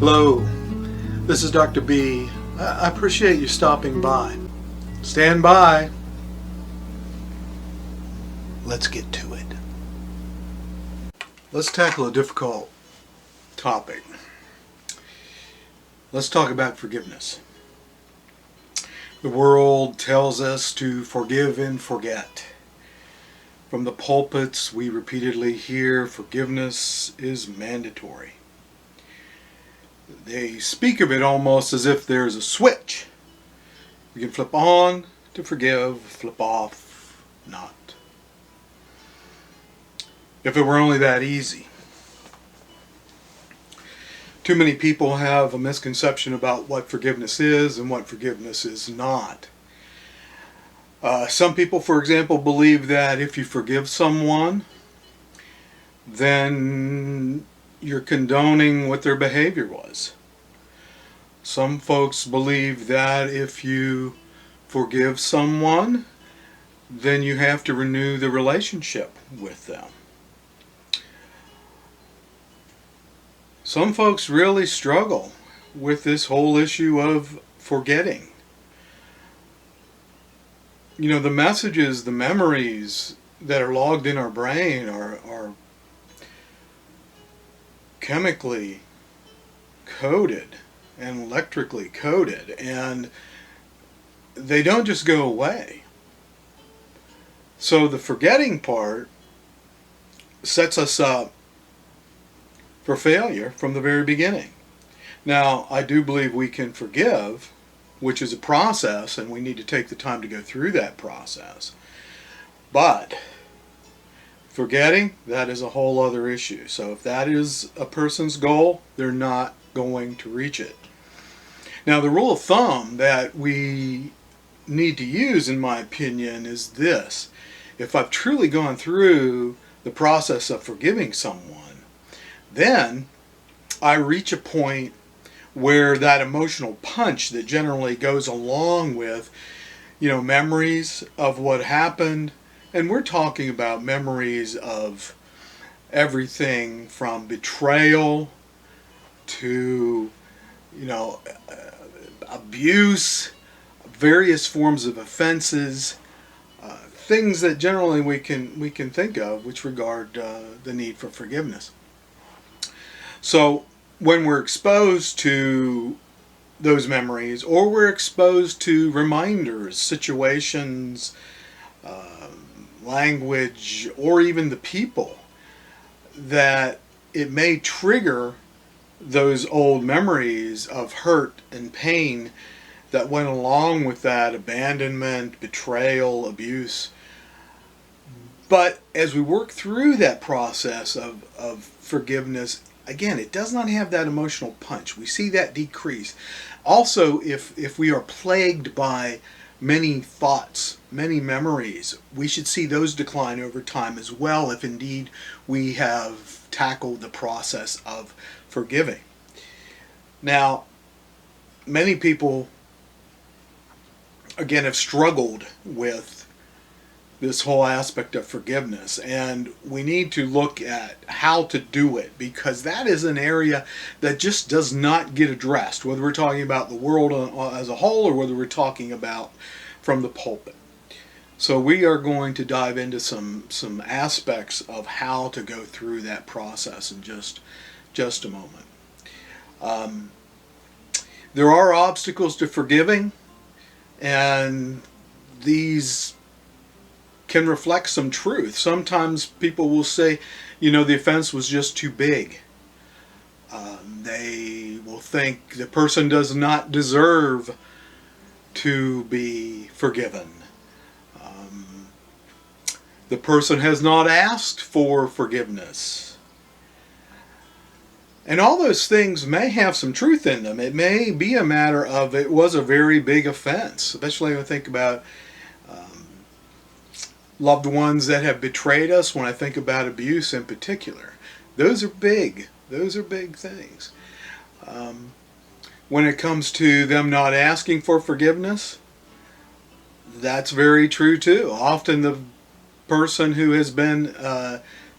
Hello, this is Dr. B. I appreciate you stopping by. Stand by. Let's get to it. Let's tackle a difficult topic. Let's talk about forgiveness. The world tells us to forgive and forget. From the pulpits, we repeatedly hear forgiveness is mandatory. They speak of it almost as if there's a switch. You can flip on to forgive, flip off, not. If it were only that easy. Too many people have a misconception about what forgiveness is and what forgiveness is not. Some people, for example, believe that if you forgive someone, then you're condoning what their behavior was. Some folks believe that if you forgive someone, then you have to renew the relationship with them. Some folks really struggle with this whole issue of forgetting. You know, the messages, the memories that are logged in our brain are chemically coded and electrically coded, and they don't just go away. So the forgetting part sets us up for failure from the very beginning. Now, I do believe we can forgive, which is a process, and we need to take the time to go through that process. But forgetting, that is a whole other issue. So if that is a person's goal, they're not going to reach it. Now, the rule of thumb that we need to use, in my opinion, is this. If I've truly gone through the process of forgiving someone, then I reach a point where that emotional punch that generally goes along with, memories of what happened, and we're talking about memories of everything from betrayal to, abuse, various forms of offenses, things that generally we can think of which regard the need for forgiveness. So when we're exposed to those memories, or we're exposed to reminders, situations, language, or even the people, that it may trigger those old memories of hurt and pain that went along with that abandonment, betrayal, abuse. But as we work through that process of forgiveness, again, it does not have that emotional punch. We see that decrease. Also, if we are plagued by many thoughts, many memories, we should see those decline over time as well, if indeed we have tackled the process of forgiving. Now, many people, again, have struggled with this whole aspect of forgiveness, and we need to look at how to do it, because that is an area that just does not get addressed, whether we're talking about the world as a whole or whether we're talking about from the pulpit. So we are going to dive into some aspects of how to go through that process in just a moment. There are obstacles to forgiving, and these can reflect some truth. Sometimes people will say, the offense was just too big. They will think the person does not deserve to be forgiven. The person has not asked for forgiveness. And all those things may have some truth in them. It may be a matter of it was a very big offense, especially when I think about loved ones that have betrayed us. When I think about abuse in particular, those are big. Those are big things. When it comes to them not asking for forgiveness, that's very true too. Often the person who has been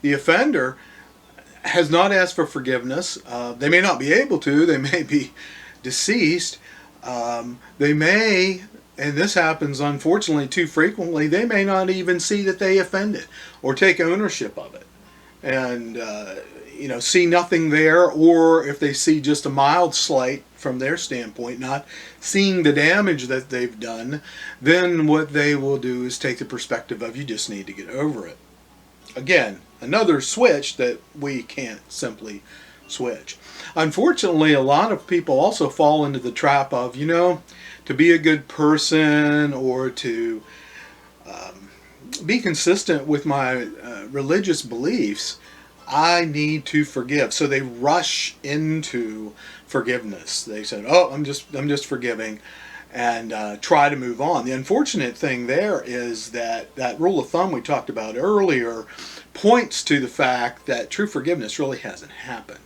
the offender has not asked for forgiveness. They may not be able to. They may be deceased. They may, and this happens unfortunately too frequently, they may not even see that they offended or take ownership of it. And, see nothing there, or if they see just a mild slight from their standpoint, not seeing the damage that they've done, then what they will do is take the perspective of, you just need to get over it. Again, another switch that we can't simply switch. Unfortunately, a lot of people also fall into the trap of, to be a good person or to be consistent with my religious beliefs, I need to forgive. So they rush into forgiveness. They said, "Oh, I'm just forgiving," and try to move on. The unfortunate thing there is that rule of thumb we talked about earlier points to the fact that true forgiveness really hasn't happened,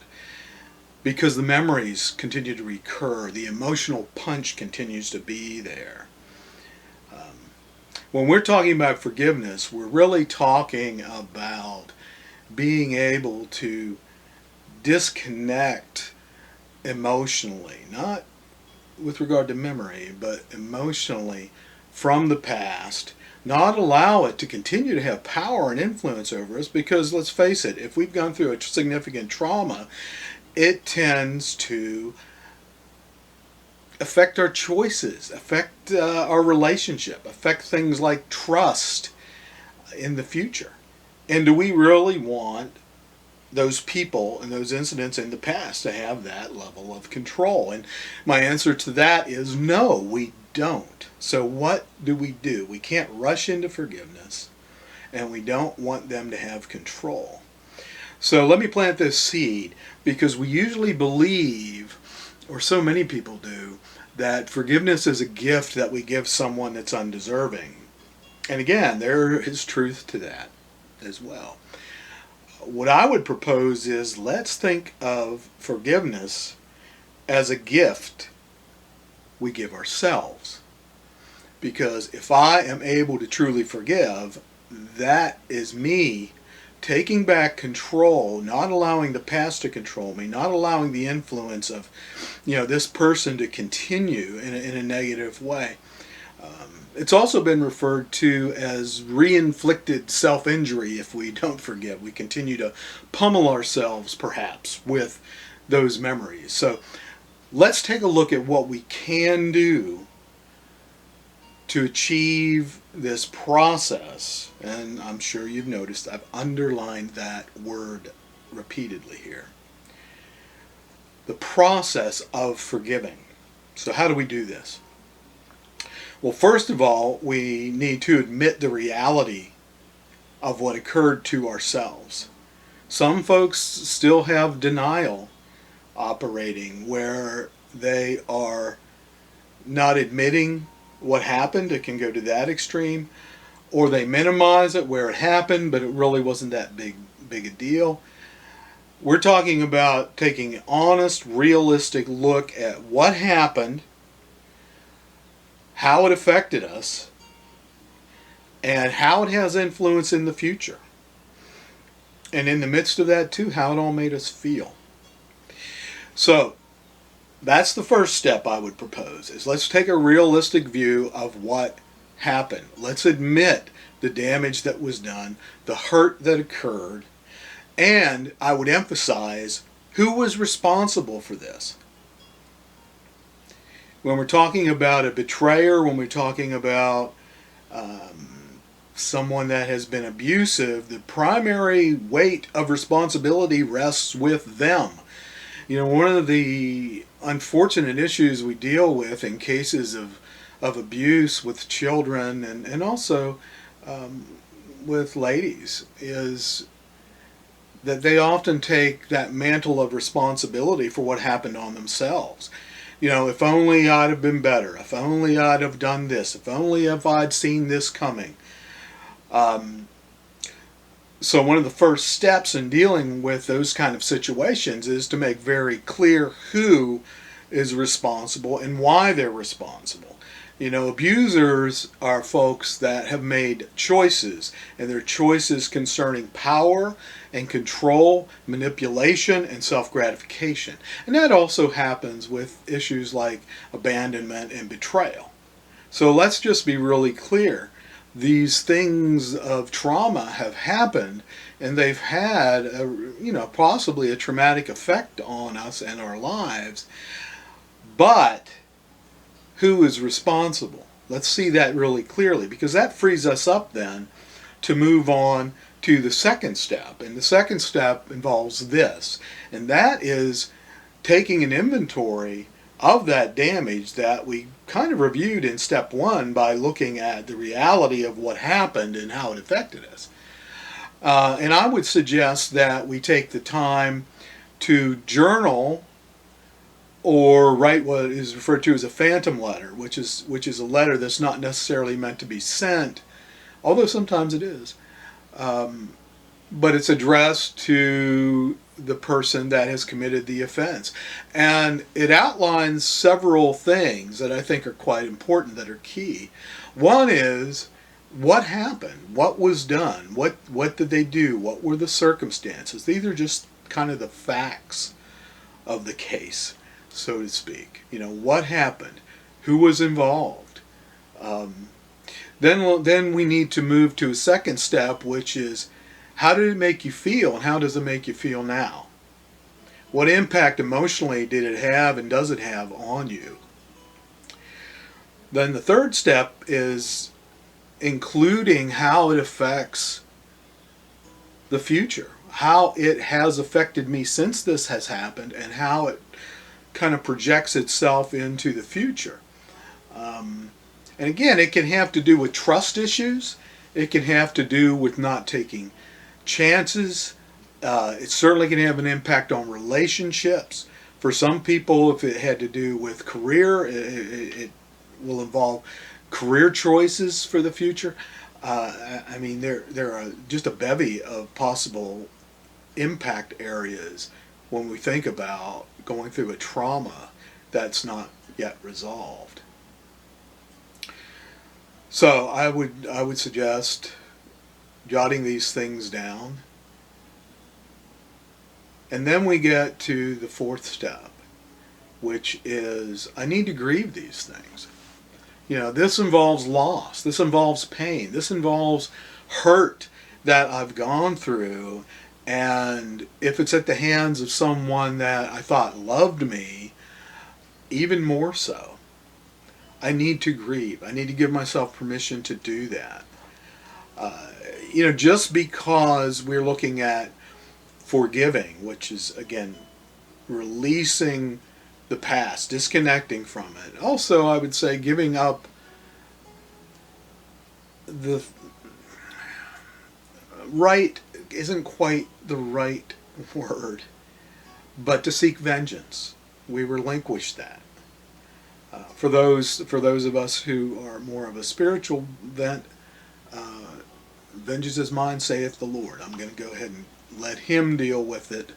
because the memories continue to recur. The emotional punch continues to be there. When we're talking about forgiveness, we're really talking about being able to disconnect emotionally, not with regard to memory, but emotionally from the past, not allow it to continue to have power and influence over us, because let's face it, if we've gone through a significant trauma, it tends to affect our choices, affect our relationship, affect things like trust in the future. And do we really want those people and those incidents in the past to have that level of control? And my answer to that is no, we don't. So what do? We can't rush into forgiveness, and we don't want them to have control. So let me plant this seed, because we usually believe, or so many people do, that forgiveness is a gift that we give someone that's undeserving. And again, there is truth to that as well. What I would propose is, let's think of forgiveness as a gift we give ourselves. Because if I am able to truly forgive, that is me taking back control, not allowing the past to control me, not allowing the influence of, this person to continue in a negative way. It's also been referred to as re-inflicted self-injury if we don't forgive. We continue to pummel ourselves, perhaps, with those memories. So let's take a look at what we can do to achieve this process. And I'm sure you've noticed I've underlined that word repeatedly here. The process of forgiving. So how do we do this? Well, first of all, we need to admit the reality of what occurred to ourselves. Some folks still have denial operating, where they are not admitting what happened. It can go to that extreme. Or they minimize it where it happened, but it really wasn't that big a deal. We're talking about taking an honest, realistic look at what happened, how it affected us, and how it has influence in the future. And in the midst of that too, how it all made us feel. So that's the first step I would propose, is let's take a realistic view of what happened. Let's admit the damage that was done, the hurt that occurred, and I would emphasize who was responsible for this. When we're talking about a betrayer, when we're talking about someone that has been abusive, the primary weight of responsibility rests with them. One of the unfortunate issues we deal with in cases of abuse with children and also with ladies is that they often take that mantle of responsibility for what happened on themselves. If only I'd have been better, if only I'd have done this, if only if I'd seen this coming. So one of the first steps in dealing with those kind of situations is to make very clear who is responsible and why they're responsible. You know, abusers are folks that have made choices, and their choices concerning power and control, manipulation, and self-gratification. And that also happens with issues like abandonment and betrayal. So let's just be really clear. These things of trauma have happened, and they've had possibly a traumatic effect on us and our lives. But who is responsible? Let's see that really clearly, because that frees us up then to move on to the second step. And the second step involves this, and that is taking an inventory of that damage that we kind of reviewed in step one by looking at the reality of what happened and how it affected us. And I would suggest that we take the time to journal or write what is referred to as a phantom letter, which is a letter that's not necessarily meant to be sent, although sometimes it is. But it's addressed to the person that has committed the offense. And it outlines several things that I think are quite important, that are key. One is, what happened? What was done? What did they do? What were the circumstances? These are just kind of the facts of the case, so to speak. You know, what happened? Who was involved? Then we need to move to a second step, which is, how did it make you feel, and how does it make you feel now? What impact emotionally did it have, and does it have on you? Then the third step is including how it affects the future, how it has affected me since this has happened, and how it kind of projects itself into the future. And again, it can have to do with trust issues. It can have to do with not taking chances. It certainly can have an impact on relationships. For some people, if it had to do with career, it will involve career choices for the future. I mean, there are just a bevy of possible impact areas when we think about going through a trauma that's not yet resolved. So I would suggest jotting these things down. And then we get to the fourth step, which is, I need to grieve these things. You know, this involves loss. This involves pain. This involves hurt that I've gone through. And if it's at the hands of someone that I thought loved me, even more so. I need to grieve. I need to give myself permission to do that. Just because we're looking at forgiving, which is, again, releasing the past, disconnecting from it. Also, I would say giving up the right isn't quite the right word, but to seek vengeance. We relinquish that. For those of us who are more of a spiritual bent, vengeance is mine, saith the Lord. I'm going to go ahead and let Him deal with it.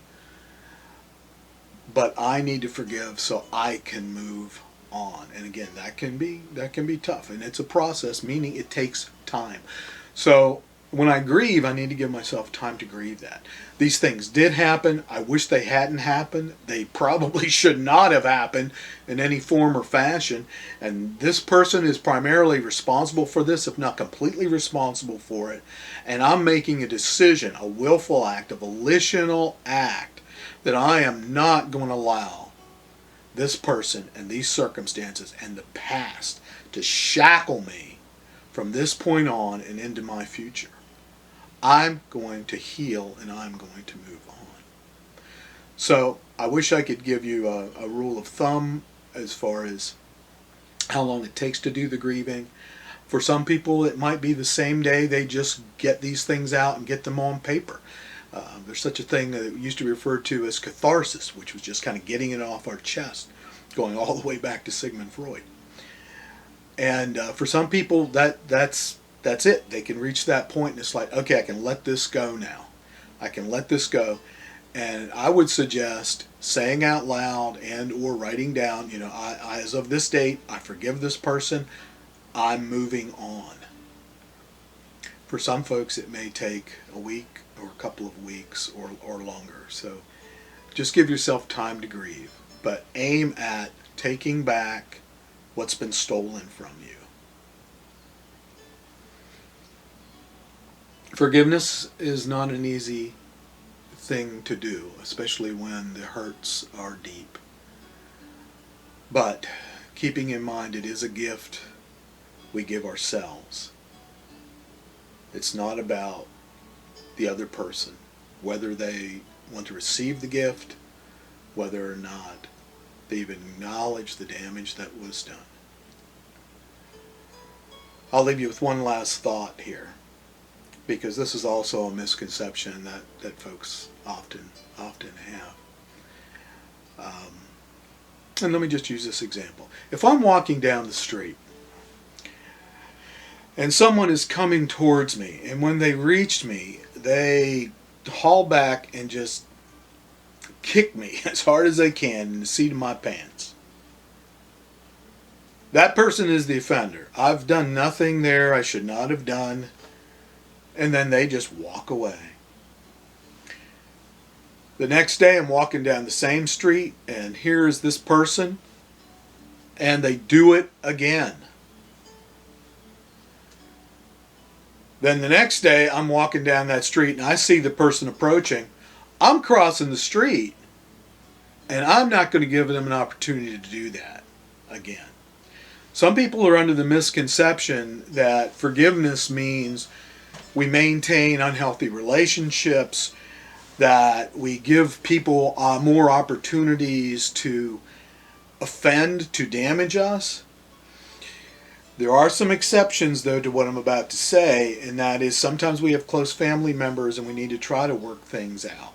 But I need to forgive so I can move on. And again, that can be tough, and it's a process, meaning it takes time. So when I grieve, I need to give myself time to grieve that. These things did happen. I wish they hadn't happened. They probably should not have happened in any form or fashion. And this person is primarily responsible for this, if not completely responsible for it. And I'm making a decision, a willful act, a volitional act, that I am not going to allow this person and these circumstances and the past to shackle me from this point on and into my future. I'm going to heal, and I'm going to move on. So I wish I could give you a rule of thumb as far as how long it takes to do the grieving. For some people, it might be the same day they just get these things out and get them on paper. There's such a thing that used to be referred to as catharsis, which was just kind of getting it off our chest, going all the way back to Sigmund Freud. And for some people, that's it. They can reach that point, and it's like, okay, I can let this go now. I can let this go. And I would suggest saying out loud and or writing down, as of this date, I forgive this person. I'm moving on. For some folks, it may take a week or a couple of weeks or longer. So just give yourself time to grieve, but aim at taking back what's been stolen from you. Forgiveness is not an easy thing to do, especially when the hurts are deep. But keeping in mind it is a gift we give ourselves. It's not about the other person, whether they want to receive the gift, whether or not they even acknowledge the damage that was done. I'll leave you with one last thought here, because this is also a misconception that folks often have. And let me just use this example. If I'm walking down the street and someone is coming towards me, and when they reach me, they haul back and just kick me as hard as they can in the seat of my pants. That person is the offender. I've done nothing there I should not have done, and then they just walk away. The next day I'm walking down the same street, and here's this person, and they do it again. Then the next day I'm walking down that street and I see the person approaching. I'm crossing the street, and I'm not going to give them an opportunity to do that again. Some people are under the misconception that forgiveness means we maintain unhealthy relationships, that we give people more opportunities to offend, to damage us. There are some exceptions, though, to what I'm about to say, and that is sometimes we have close family members and we need to try to work things out.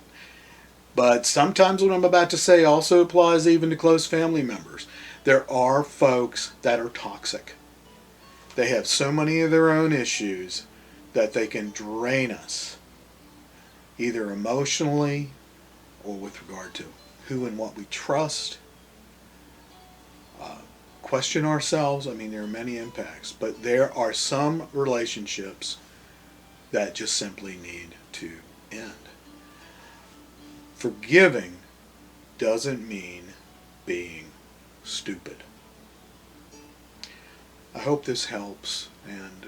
But sometimes what I'm about to say also applies even to close family members. There are folks that are toxic. They have so many of their own issues that they can drain us, either emotionally or with regard to who and what we trust, question ourselves. I mean, there are many impacts, but there are some relationships that just simply need to end. Forgiving doesn't mean being stupid. I hope this helps, and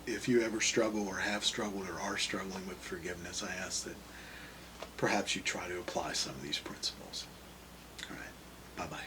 if you ever struggle or have struggled or are struggling with forgiveness, I ask that perhaps you try to apply some of these principles. All right, bye-bye.